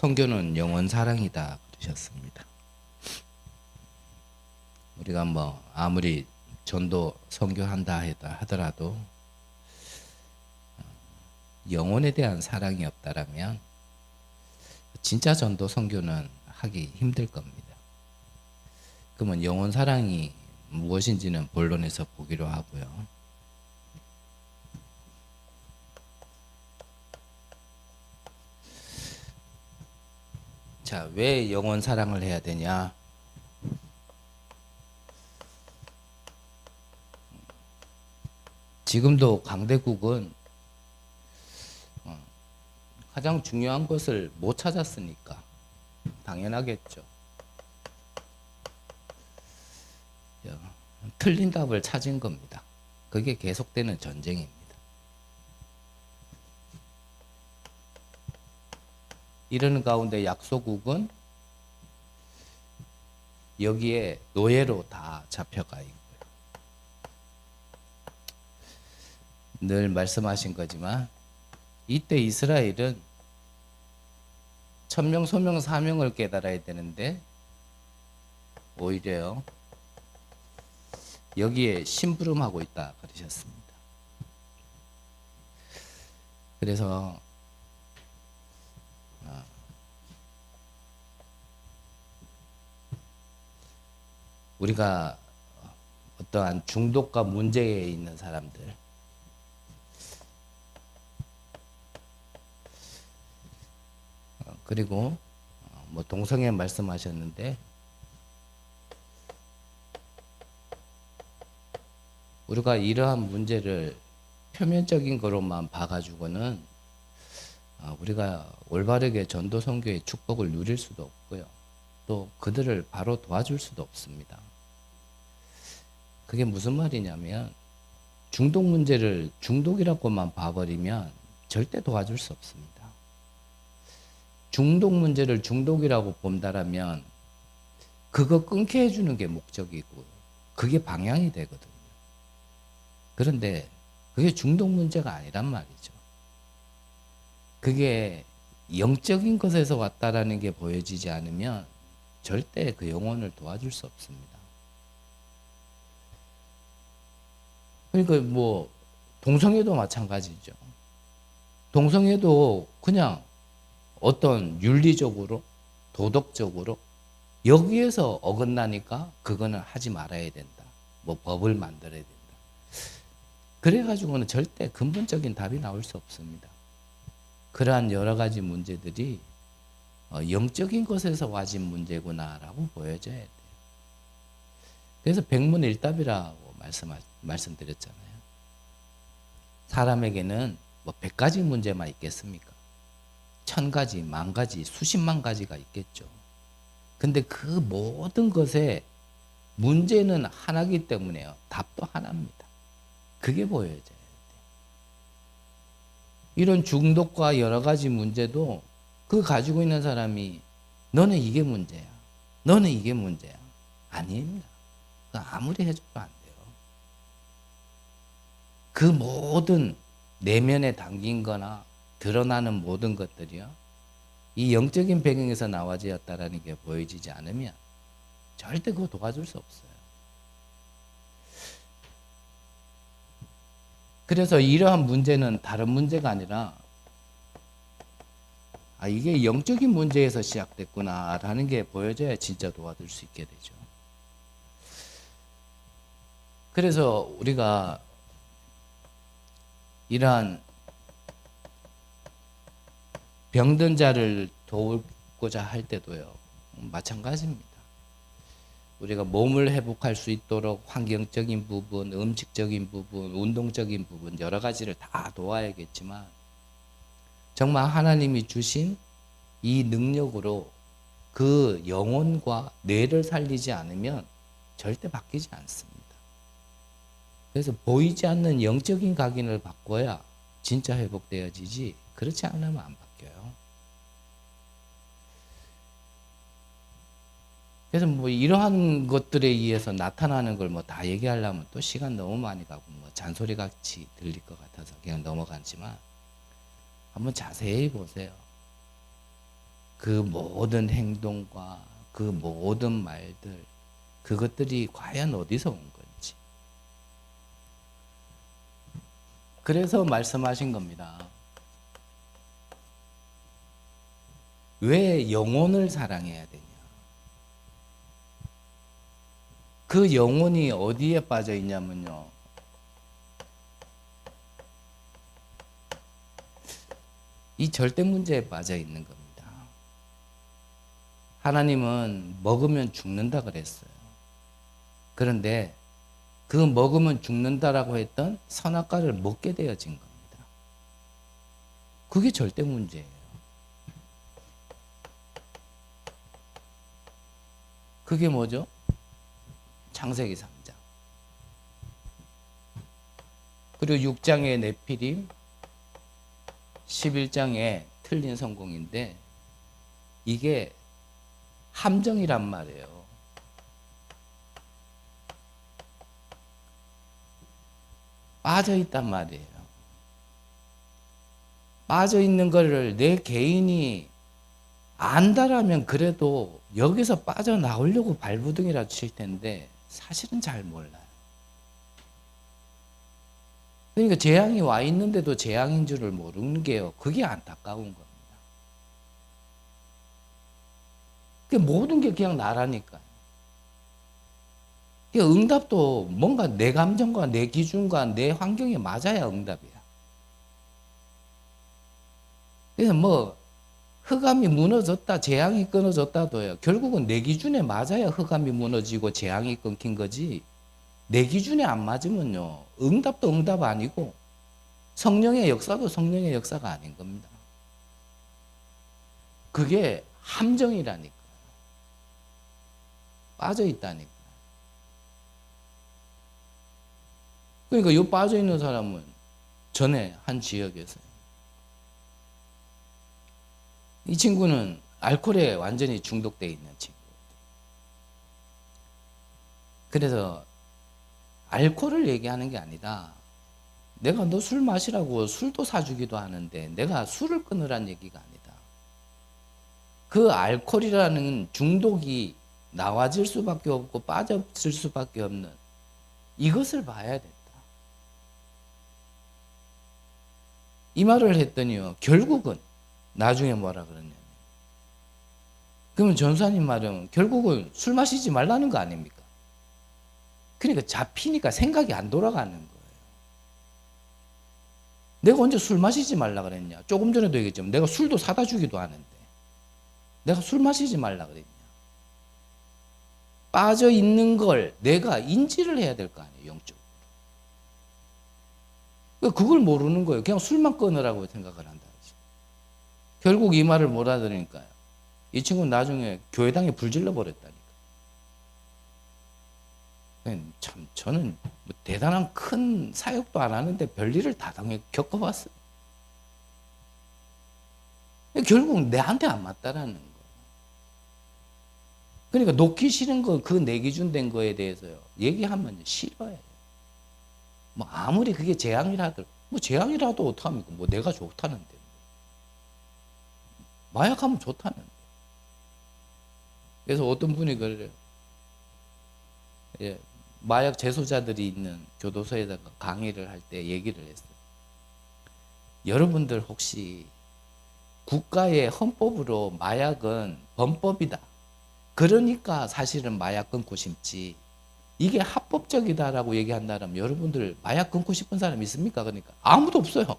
선교는 영원 사랑이다 그러셨습니다. 우리가 뭐 아무리 전도 선교한다 하더라도 영혼에 대한 사랑이 없다라면 진짜 전도 선교는 하기 힘들 겁니다. 그러면 영혼 사랑이 무엇인지는 본론에서 보기로 하고요. 자, 왜 영혼 사랑을 해야 되냐? 지금도 강대국은 가장 중요한 것을 못 찾았으니까 당연하겠죠. 틀린 답을 찾은 겁니다. 그게 계속되는 전쟁입니다. 이러는 가운데 약소국은 여기에 노예로 다 잡혀가 있고요. 늘 말씀하신 거지만 이때 이스라엘은 천명, 소명, 사명을 깨달아야 되는데 오히려 여기에 심부름하고 있다 그러셨습니다. 그래서 우리가 어떠한 중독과 문제에 있는 사람들, 그리고 뭐 동성애 말씀하셨는데 우리가 이러한 문제를 표면적인 거로만 봐가지고는 우리가 올바르게 전도 선교의 축복을 누릴 수도 없고요. 또 그들을 바로 도와줄 수도 없습니다. 그게 무슨 말이냐면 중독 문제를 중독이라고만 봐버리면 절대 도와줄 수 없습니다. 중독 문제를 중독이라고 본다라면 그거 끊게 해주는 게 목적이고 그게 방향이 되거든요. 그런데 그게 중독 문제가 아니란 말이죠. 그게 영적인 것에서 왔다라는 게 보여지지 않으면 절대 그 영혼을 도와줄 수 없습니다. 그러니까 뭐 동성애도 마찬가지죠. 동성애도 그냥 어떤 윤리적으로 도덕적으로 여기에서 어긋나니까 그거는 하지 말아야 된다. 뭐 법을 만들어야 된다. 그래가지고는 절대 근본적인 답이 나올 수 없습니다. 그러한 여러 가지 문제들이 영적인 것에서 와진 문제구나라고 보여져야 돼요. 그래서 백문일답이라고 말씀드렸잖아요. 사람에게는 뭐 100가지 문제만 있겠습니까? 1000가지, 10,000가지, 수십만 가지가 있겠죠. 근데 그 모든 것에 문제는 하나이기 때문에요. 답도 하나입니다. 그게 보여져야 돼요. 이런 중독과 여러 가지 문제도 그 가지고 있는 사람이 너는 이게 문제야. 너는 이게 문제야. 아닙니다. 아무리 해줘도 안 돼요. 그 모든 내면에 담긴 거나 드러나는 모든 것들이요. 이 영적인 배경에서 나와졌다라는 게 보여지지 않으면 절대 그거 도와줄 수 없어요. 그래서 이러한 문제는 다른 문제가 아니라 이게 영적인 문제에서 시작됐구나라는 게 보여져야 진짜 도와줄 수 있게 되죠. 그래서 우리가 이러한 병든 자를 도우고자 할 때도요. 마찬가지입니다. 우리가 몸을 회복할 수 있도록 환경적인 부분, 음식적인 부분, 운동적인 부분 여러 가지를 다 도와야겠지만 정말 하나님이 주신 이 능력으로 그 영혼과 뇌를 살리지 않으면 절대 바뀌지 않습니다. 그래서 보이지 않는 영적인 각인을 바꿔야 진짜 회복되어지지 그렇지 않으면 안 바뀌어요. 그래서 뭐 이러한 것들에 의해서 나타나는 걸 뭐 다 얘기하려면 또 시간 너무 많이 가고 뭐 잔소리 같이 들릴 것 같아서 그냥 넘어가지만 한번 자세히 보세요. 그 모든 행동과 그 모든 말들, 그것들이 과연 어디서 온 건지. 그래서 말씀하신 겁니다. 왜 영혼을 사랑해야 되냐? 그 영혼이 어디에 빠져 있냐면요, 이 절대 문제에 빠져 있는 겁니다. 하나님은 먹으면 죽는다 그랬어요. 그런데 그 먹으면 죽는다라고 했던 선악과를 먹게 되어진 겁니다. 그게 절대 문제예요. 그게 뭐죠? 창세기 3장. 그리고 6장의 네피림, 11장의 틀린 성공인데, 이게 함정이란 말이에요. 빠져 있단 말이에요. 빠져 있는 거를 내 개인이 안다라면 그래도 여기서 빠져나오려고 발부둥이라도 칠 텐데 사실은 잘 몰라요. 그러니까 재앙이 와 있는데도 재앙인 줄을 모르는 게요. 그게 안타까운 겁니다. 모든 게 그냥 나라니까요. 응답도 뭔가 내 감정과 내 기준과 내 환경에 맞아야 응답이야. 그래서 뭐 흑암이 무너졌다, 재앙이 끊어졌다도요. 결국은 내 기준에 맞아야 흑암이 무너지고 재앙이 끊긴 거지. 내 기준에 안 맞으면요, 응답도 응답 아니고 성령의 역사도 성령의 역사가 아닌 겁니다. 그게 함정이라니까. 빠져 있다니까. 그러니까 이 빠져 있는 사람은 전에 한 지역에서요, 이 친구는 알코올에 완전히 중독되어 있는 친구. 그래서 알코올을 얘기하는 게 아니라 내가 너 술 마시라고 술도 사주기도 하는데 내가 술을 끊으란 얘기가 아니다. 그 알코올이라는 중독이 나와질 수밖에 없고 빠졌을 수밖에 없는 이것을 봐야 된다. 이 말을 했더니요, 결국은 나중에 뭐라 그러냐면, 그러면 전사님 말은 결국은 술 마시지 말라는 거 아닙니까? 그러니까 잡히니까 생각이 안 돌아가는 거예요. 내가 언제 술 마시지 말라 그랬냐? 조금 전에도 얘기했지만 내가 술도 사다 주기도 하는데 내가 술 마시지 말라 그랬냐? 빠져 있는 걸 내가 인지를 해야 될 거 아니에요, 영적으로. 그걸 모르는 거예요. 그냥 술만 끊으라고 생각을 한다. 결국 이 말을 못 알아들으니까요, 이 친구는 나중에 교회당에 불질러 버렸다니까. 참 저는 뭐 대단한 큰 사역도 안 하는데 별일을 다 겪어봤어요. 결국 내한테 안 맞다라는 거예요. 그러니까 놓기 싫은 거, 그 내 기준 된 거에 대해서요, 얘기하면 싫어해요. 뭐 아무리 그게 재앙이라도, 뭐 재앙이라도 어떡합니까? 뭐 내가 좋다는데. 마약하면 좋다는데. 그래서 어떤 분이 그래요. 예, 마약 재소자들이 있는 교도소에다가 강의를 할 때 얘기를 했어요. 여러분들 혹시 국가의 헌법으로 마약은 범법이다, 그러니까 사실은 마약 끊고 싶지, 이게 합법적이다라고 얘기한다면 여러분들 마약 끊고 싶은 사람 있습니까? 그러니까 아무도 없어요.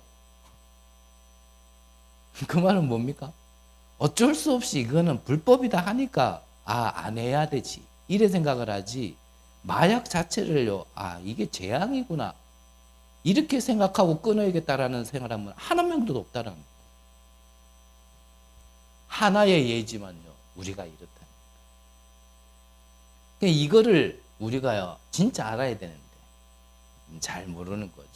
그 말은 뭡니까? 어쩔 수 없이 이거는 불법이다 하니까 안 해야 되지, 이래 생각을 하지, 마약 자체를요, 이게 재앙이구나 이렇게 생각하고 끊어야겠다라는 생각하면 한 명도 없다라는 거예요. 하나의 예지만요, 우리가 이렇다. 이거를 우리가요 진짜 알아야 되는데 잘 모르는 거죠.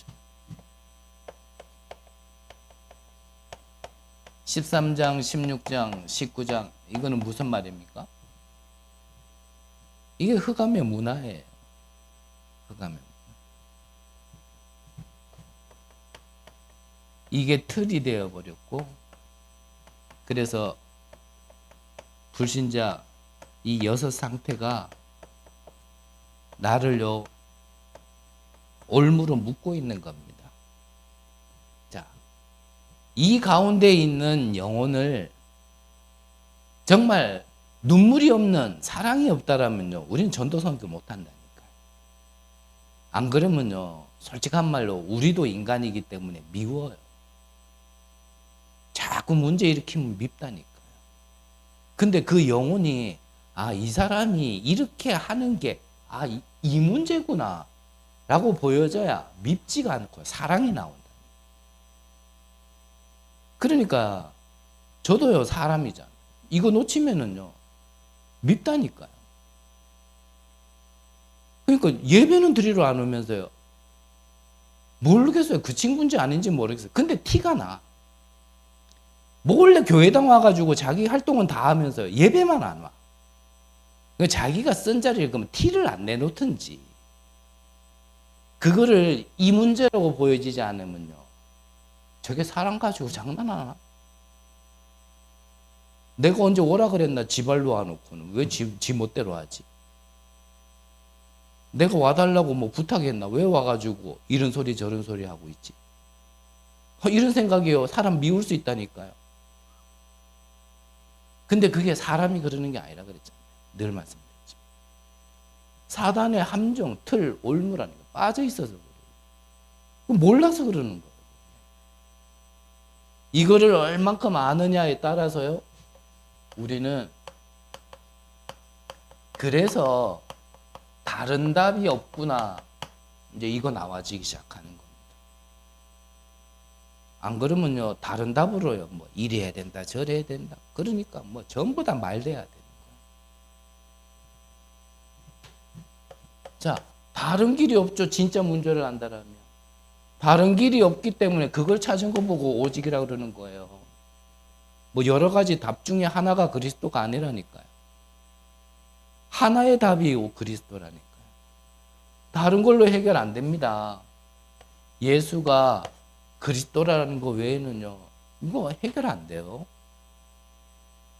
13장, 16장, 19장, 이거는 무슨 말입니까? 이게 흑암의 문화예요. 흑암의 문화. 이게 틀이 되어버렸고, 그래서 불신자 이 여섯 상태가 나를요 올무로 묶고 있는 겁니다. 자, 이 가운데 있는 영혼을 정말 눈물이 없는 사랑이 없다라면요 우리는 전도 선교 못 한다니까요. 안 그러면요 솔직한 말로 우리도 인간이기 때문에 미워요. 자꾸 문제 일으키면 밉다니까요. 근데 그 영혼이 이 사람이 이렇게 하는 게 이 문제구나 라고 보여져야 밉지가 않고 사랑이 나온다. 그러니까 저도요 사람이잖아요. 이거 놓치면은요 밉다니까요. 그러니까 예배는 드리러 안 오면서요 모르겠어요. 그 친구인지 아닌지 모르겠어요. 근데 티가 나. 몰래 교회당 와가지고 자기 활동은 다 하면서 예배만 안 와. 그러니까 자기가 쓴 자리를 그러면 티를 안 내놓든지 그거를 이 문제라고 보여지지 않으면요 저게 사람 가지고 장난하나? 내가 언제 오라 그랬나 지발로 와놓고는 왜 지 멋대로 하지? 내가 와달라고 뭐 부탁했나? 왜 와가지고 이런 소리 저런 소리 하고 있지? 이런 생각이요 사람 미울 수 있다니까요. 근데 그게 사람이 그러는 게 아니라 그랬잖아요. 늘 말씀드렸죠. 사단의 함정, 틀, 올무라는 거 빠져 있어서 그래요. 몰라서 그러는 거예요. 이거를 얼만큼 아느냐에 따라서요. 우리는 그래서 다른 답이 없구나. 이제 이거 나와지기 시작하는 겁니다. 안 그러면요 다른 답으로요 뭐 이래야 된다 저래야 된다. 그러니까 뭐 전부 다 말돼야 되는 거예요. 자, 다른 길이 없죠. 진짜 문제를 안다라면 다른 길이 없기 때문에 그걸 찾은 거 보고 오직이라 그러는 거예요. 뭐 여러 가지 답 중에 하나가 그리스도가 아니라니까요. 하나의 답이 그리스도라니까요. 다른 걸로 해결 안 됩니다. 예수가 그리스도라는 거 외에는요 이거 해결 안 돼요.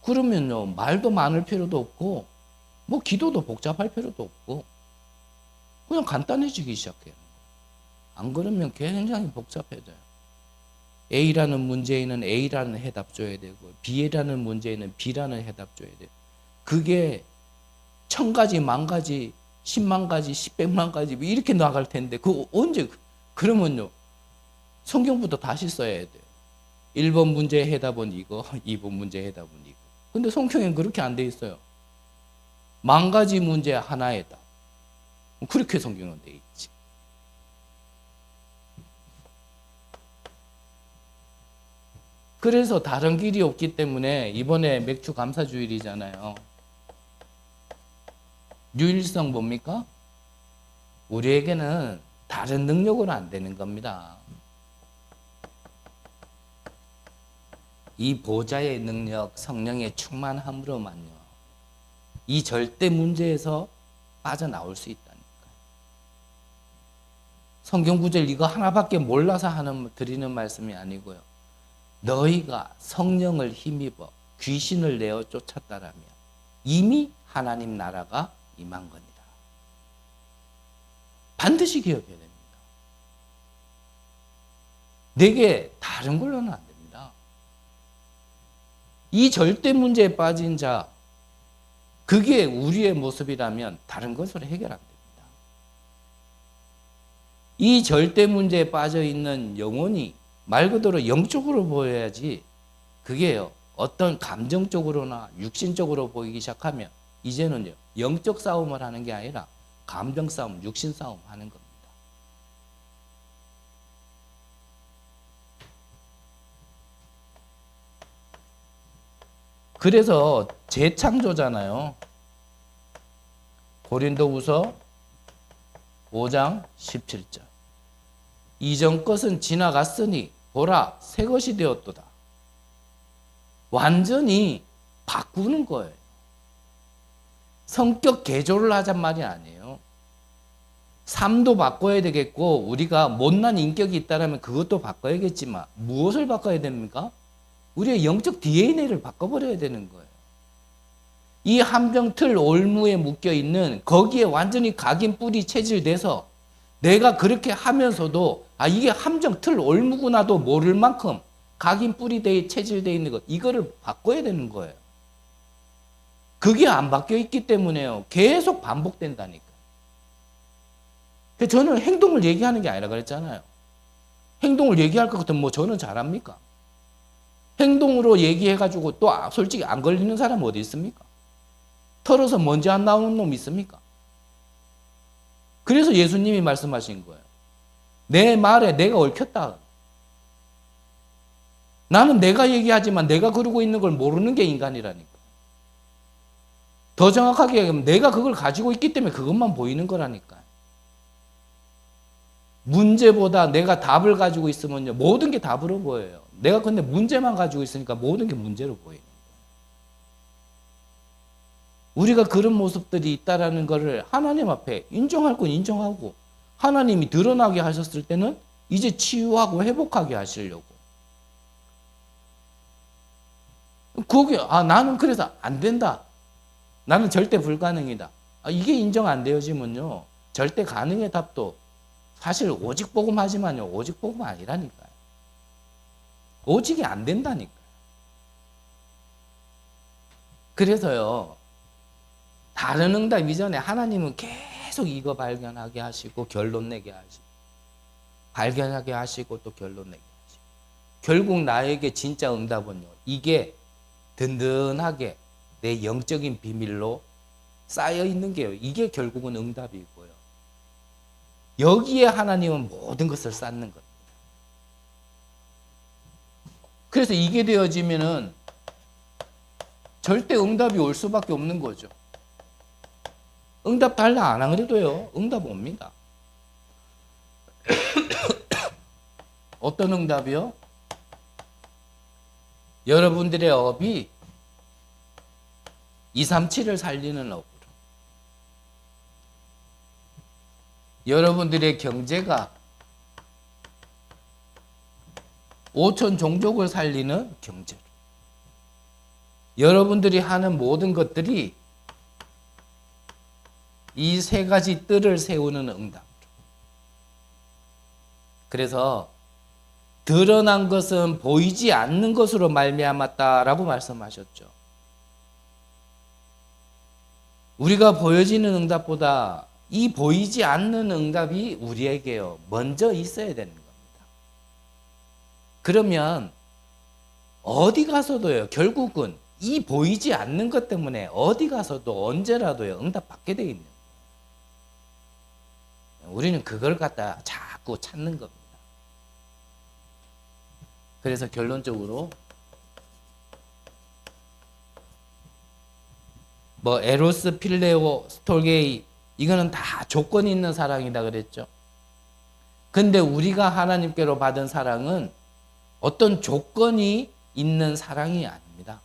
그러면요 말도 많을 필요도 없고 뭐 기도도 복잡할 필요도 없고 그냥 간단해지기 시작해요. 안 그러면 굉장히 복잡해져요. A라는 문제에는 A라는 해답 줘야 되고 B라는 문제에는 B라는 해답 줘야 돼요. 그게 1000가지, 10,000가지, 10만 가지, 10,100만 가지 이렇게 나갈 텐데 그거 언제 그러면요 성경부터 다시 써야 돼요. 1번 문제의 해답은 이거, 2번 문제의 해답은 이거. 근데 성경엔 그렇게 안 돼 있어요. 10,000가지 문제 하나의 답. 그렇게 성경은 돼 있지. 그래서 다른 길이 없기 때문에 이번에 맥주 감사주일이잖아요. 유일성 뭡니까? 우리에게는 다른 능력으로 안 되는 겁니다. 이 보좌의 능력, 성령의 충만함으로만요. 이 절대 문제에서 빠져나올 수 있다니까요. 성경 구절 이거 하나밖에 몰라서 드리는 말씀이 아니고요. 너희가 성령을 힘입어 귀신을 내어 쫓았다라면 이미 하나님 나라가 임한 겁니다. 반드시 기억해야 됩니다. 내게 다른 걸로는 안 됩니다. 이 절대 문제에 빠진 자, 그게 우리의 모습이라면 다른 것으로 해결 안 됩니다. 이 절대 문제에 빠져 있는 영혼이 말 그대로 영적으로 보여야지 그게요 어떤 감정적으로나 육신적으로 보이기 시작하면 이제는요 영적 싸움을 하는 게 아니라 감정 싸움, 육신 싸움 하는 겁니다. 그래서 재창조잖아요. 고린도후서 5장 17절. 이전 것은 지나갔으니 보라 새 것이 되었도다. 완전히 바꾸는 거예요. 성격 개조를 하잔 말이 아니에요. 삶도 바꿔야 되겠고 우리가 못난 인격이 있다면 그것도 바꿔야겠지만 무엇을 바꿔야 됩니까? 우리의 영적 DNA를 바꿔버려야 되는 거예요. 이 함정틀 올무에 묶여 있는 거기에 완전히 각인 뿔이 체질돼서 내가 그렇게 하면서도 이게 함정틀 올무구나도 모를 만큼 각인 뿔이 체질되어 있는 것, 이거를 바꿔야 되는 거예요. 그게 안 바뀌어 있기 때문에요. 계속 반복된다니까. 저는 행동을 얘기하는 게 아니라 그랬잖아요. 행동을 얘기할 것 같으면 저는 잘합니까? 행동으로 얘기해가지고 또 솔직히 안 걸리는 사람 어디 있습니까? 털어서 먼지 안 나오는 놈 있습니까? 그래서 예수님이 말씀하신 거예요. 내 말에 내가 얽혔다. 나는 내가 얘기하지만 내가 그러고 있는 걸 모르는 게 인간이라니까. 더 정확하게 얘기하면 내가 그걸 가지고 있기 때문에 그것만 보이는 거라니까. 문제보다 내가 답을 가지고 있으면요, 모든 게 답으로 보여요. 내가 근데 문제만 가지고 있으니까 모든 게 문제로 보이는 거예요. 우리가 그런 모습들이 있다라는 것을 하나님 앞에 인정할 건 인정하고, 하나님이 드러나게 하셨을 때는 이제 치유하고 회복하게 하시려고. 거기 나는 그래서 안 된다. 나는 절대 불가능이다. 이게 인정 안 되어지면요, 절대 가능의 답도 사실 오직 복음 하지만요, 오직 복음 아니라니까요. 오직이 안 된다니까요. 그래서요, 다른 응답 이전에 하나님은 계속 이거 발견하게 하시고 결론 내게 하시고, 발견하게 하시고 또 결론 내게 하시고, 결국 나에게 진짜 응답은요, 이게 든든하게 내 영적인 비밀로 쌓여 있는 게요, 이게 결국은 응답이고요. 여기에 하나님은 모든 것을 쌓는 겁니다. 그래서 이게 되어지면은 절대 응답이 올 수밖에 없는 거죠. 응답 달라 안 그래도요, 응답 옵니다. 어떤 응답이요? 여러분들의 업이 237을 살리는 업으로, 여러분들의 경제가 5천 종족을 살리는 경제로, 여러분들이 하는 모든 것들이 이 세 가지 뜰을 세우는 응답으로. 그래서 드러난 것은 보이지 않는 것으로 말미암았다라고 말씀하셨죠. 우리가 보여지는 응답보다 이 보이지 않는 응답이 우리에게요, 먼저 있어야 되는 겁니다. 그러면 어디 가서도요, 결국은 이 보이지 않는 것 때문에 어디 가서도 언제라도요, 응답 받게 돼 있는 거예요. 우리는 그걸 갖다 자꾸 찾는 겁니다. 그래서 결론적으로 에로스, 필레오, 스톨게이, 이거는 다 조건이 있는 사랑이다 그랬죠. 근데 우리가 하나님께로 받은 사랑은 어떤 조건이 있는 사랑이 아닙니다.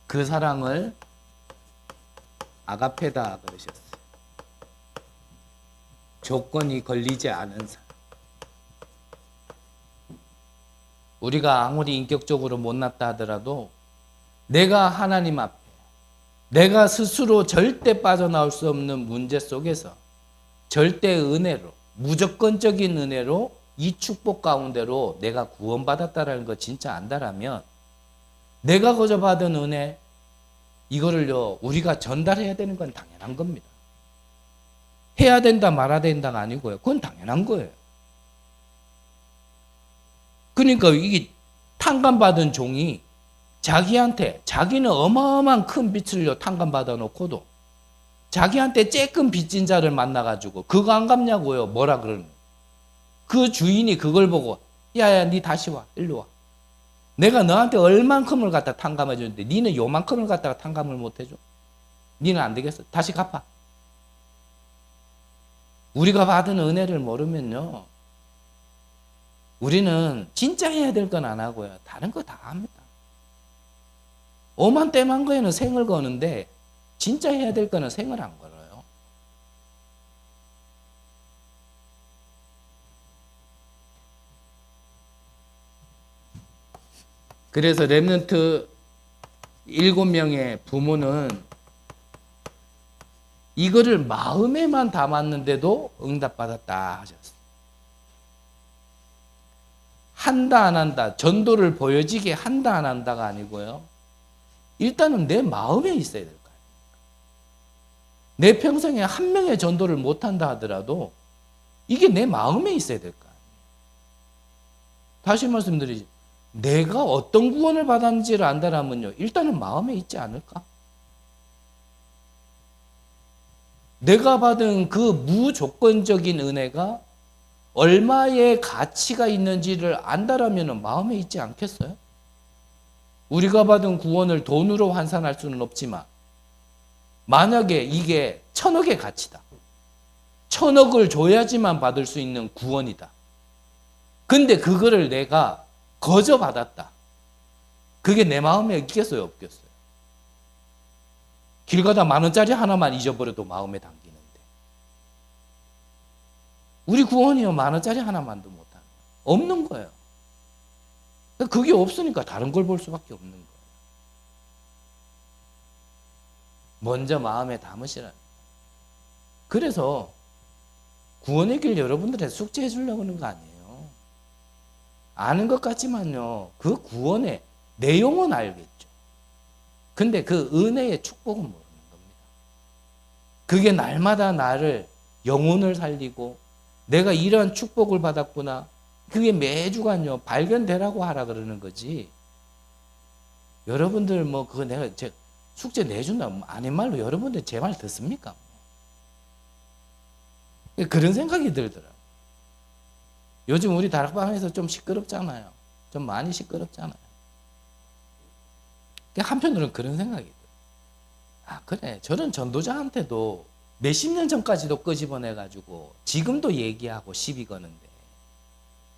그 사랑을 아가페다 그러셨어요. 조건이 걸리지 않은 사랑. 우리가 아무리 인격적으로 못났다 하더라도 내가 하나님 앞에 내가 스스로 절대 빠져나올 수 없는 문제 속에서 절대 은혜로, 무조건적인 은혜로 이 축복 가운데로 내가 구원받았다라는 거 진짜 안다라면 내가 거저 받은 은혜, 이거를요, 우리가 전달해야 되는 건 당연한 겁니다. 해야 된다 말아야 된다가 아니고요, 그건 당연한 거예요. 그러니까 이게 탕감받은 종이 자기한테, 자기는 어마어마한 큰 빚을요 탕감받아 놓고도 자기한테 쬐끔 빚진 자를 만나가지고 그거 안 갚냐고요, 뭐라 그러는 거예요. 그 주인이 그걸 보고 야야 니 다시 와, 일로 와. 내가 너한테 얼만큼을 갖다 탕감해 주는데 니는 요만큼을 갖다가 탕감을 못 해줘. 니는 안 되겠어, 다시 갚아. 우리가 받은 은혜를 모르면요, 우리는 진짜 해야 될 건 안 하고요, 다른 거 다 합니다. 오만 때만 거에는 생을 거는데 진짜 해야 될 거는 생을 안 걸어요. 그래서 렘넌트 7명의 부모는 이거를 마음에만 담았는데도 응답받았다 하셨어요. 한다 안 한다, 전도를 보여지게 한다 안 한다가 아니고요. 일단은 내 마음에 있어야 될 거예요. 내 평생에 한 명의 전도를 못한다 하더라도 이게 내 마음에 있어야 될 거예요. 다시 말씀드리지, 내가 어떤 구원을 받았는지를 안다라면요, 일단은 마음에 있지 않을까? 내가 받은 그 무조건적인 은혜가 얼마의 가치가 있는지를 안다라면 마음에 있지 않겠어요? 우리가 받은 구원을 돈으로 환산할 수는 없지만 만약에 이게 1,000억의 가치다. 1,000억을 줘야지만 받을 수 있는 구원이다. 근데 그거를 내가 거저 받았다. 그게 내 마음에 있겠어요, 없겠어요? 길 가다 10,000원짜리 하나만 잊어버려도 마음에 담기는데. 우리 구원이요, 10,000원짜리 하나만도 못하는 없는 거예요. 그게 없으니까 다른 걸 볼 수밖에 없는 거예요. 먼저 마음에 담으시라. 그래서 구원의 길 여러분들한테 숙제해 주려고 하는 거 아니에요. 아는 것 같지만요, 그 구원의 내용은 알겠죠. 근데 그 은혜의 축복은 모르는 겁니다. 그게 날마다 나를, 영혼을 살리고 내가 이러한 축복을 받았구나, 그게 매주간요 발견되라고 하라 그러는 거지. 여러분들 뭐 그거 내가 제 숙제 내준다 아닌 말로 여러분들 제 말 듣습니까? 그런 생각이 들더라고요. 요즘 우리 다락방에서 좀 시끄럽잖아요. 좀 많이 시끄럽잖아요. 한편으로는 그런 생각이 들어요. 아, 그래, 저런 전도자한테도 몇십 년 전까지도 끄집어내가지고 지금도 얘기하고 시비 거는데,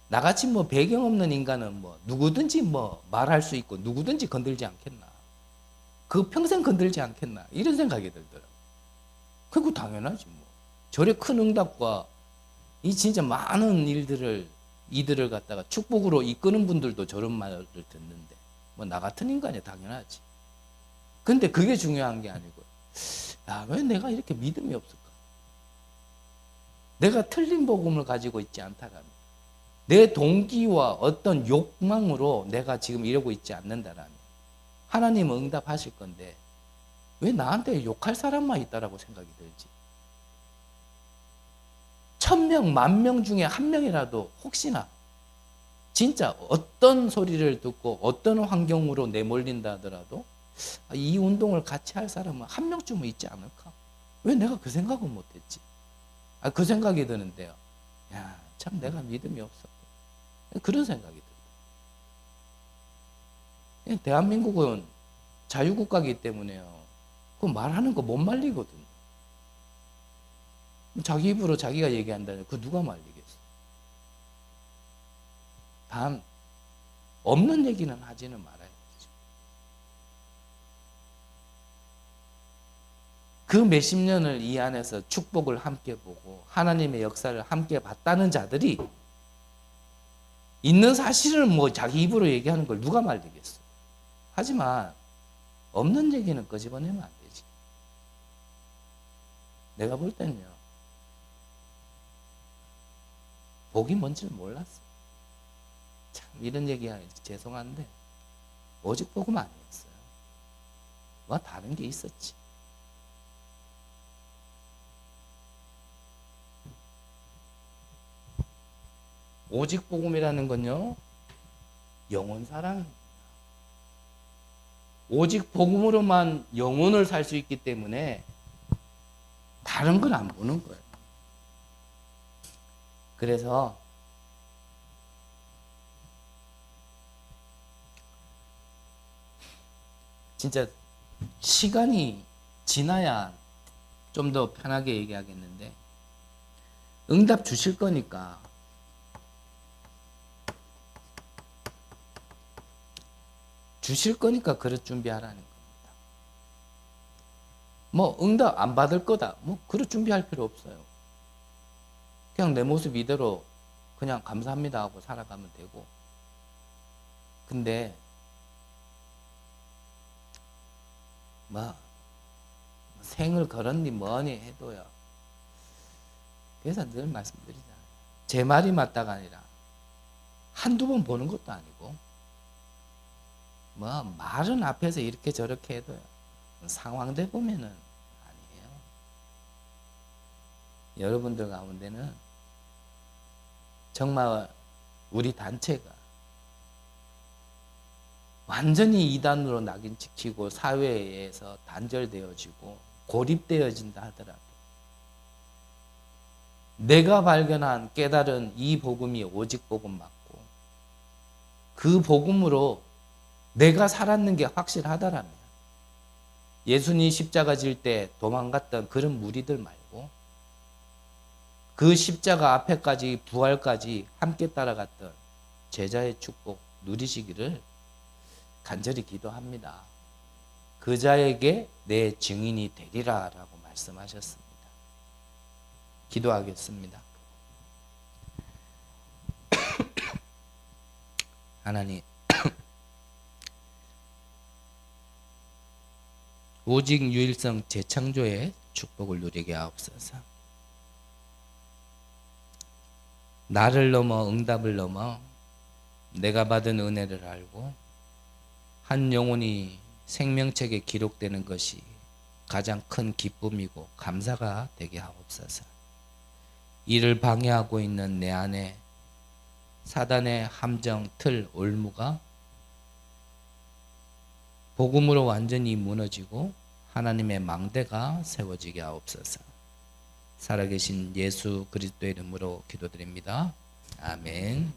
나같이 뭐 배경 없는 인간은 뭐 누구든지 뭐 말할 수 있고 누구든지 건들지 않겠나, 그 평생 건들지 않겠나, 이런 생각이 들더라고요. 그거 당연하지 뭐. 저래 큰 응답과 이 진짜 많은 이들을 갖다가 축복으로 이끄는 분들도 저런 말을 듣는데 뭐 나 같은 인간이 당연하지. 근데 그게 중요한 게 아니고, 야, 왜 내가 이렇게 믿음이 없을까? 내가 틀린 복음을 가지고 있지 않다라면, 내 동기와 어떤 욕망으로 내가 지금 이러고 있지 않는다라면 하나님은 응답하실 건데 왜 나한테 욕할 사람만 있다라고 생각이 들지? 1,000명, 10,000명 중에 한 명이라도 혹시나 진짜 어떤 소리를 듣고 어떤 환경으로 내몰린다 하더라도 이 운동을 같이 할 사람은 한 명쯤은 있지 않을까? 왜 내가 그 생각은 못했지? 그 생각이 드는데요. 야, 참 내가 믿음이 없어. 그런 생각이 들어요. 대한민국은 자유국가이기 때문에요. 그 말하는 거 못 말리거든요. 자기 입으로 자기가 얘기한다면 그 누가 말리겠어? 단 없는 얘기는 하지는 말아야죠. 그 몇십 년을 이 안에서 축복을 함께 보고 하나님의 역사를 함께 봤다는 자들이 있는 사실을 뭐 자기 입으로 얘기하는 걸 누가 말리겠어? 하지만 없는 얘기는 끄집어내면 안 되지. 내가 볼 때는요, 복이 뭔지를 몰랐어. 참 이런 얘기하기 죄송한데 오직 복음 아니었어요. 뭐 다른 게 있었지. 오직 복음이라는 건요, 영혼 사랑입니다. 오직 복음으로만 영혼을 살 수 있기 때문에 다른 건 안 보는 거예요. 그래서 진짜 시간이 지나야 좀 더 편하게 얘기하겠는데, 응답 주실 거니까 그릇 준비하라는 겁니다. 뭐 응답 안 받을 거다, 뭐 그릇 준비할 필요 없어요. 그냥 내 모습 이대로 그냥 감사합니다 하고 살아가면 되고. 근데 뭐 생을 걸었니 뭐니 해도요. 그래서 늘 말씀드리잖아요. 제 말이 맞다가 아니라 한두 번 보는 것도 아니고 뭐 말은 앞에서 이렇게 저렇게 해도요. 상황대 보면은 아니에요. 여러분들 가운데는 정말 우리 단체가 완전히 이단으로 낙인 찍히고 사회에서 단절되어지고 고립되어진다 하더라도 내가 발견한 깨달은 이 복음이 오직 복음 맞고 그 복음으로 내가 살았는 게 확실하다라면 예수님 십자가 질 때 도망갔던 그런 무리들 말고 그 십자가 앞에까지 부활까지 함께 따라갔던 제자의 축복 누리시기를 간절히 기도합니다. 그 자에게 내 증인이 되리라 라고 말씀하셨습니다. 기도하겠습니다. 하나님, 오직 유일성 재창조의 축복을 누리게 하옵소서. 나를 넘어 응답을 넘어 내가 받은 은혜를 알고 한 영혼이 생명책에 기록되는 것이 가장 큰 기쁨이고 감사가 되게 하옵소서. 이를 방해하고 있는 내 안에 사단의 함정, 틀, 올무가 복음으로 완전히 무너지고 하나님의 망대가 세워지게 하옵소서. 살아계신 예수 그리스도의 이름으로 기도드립니다. 아멘.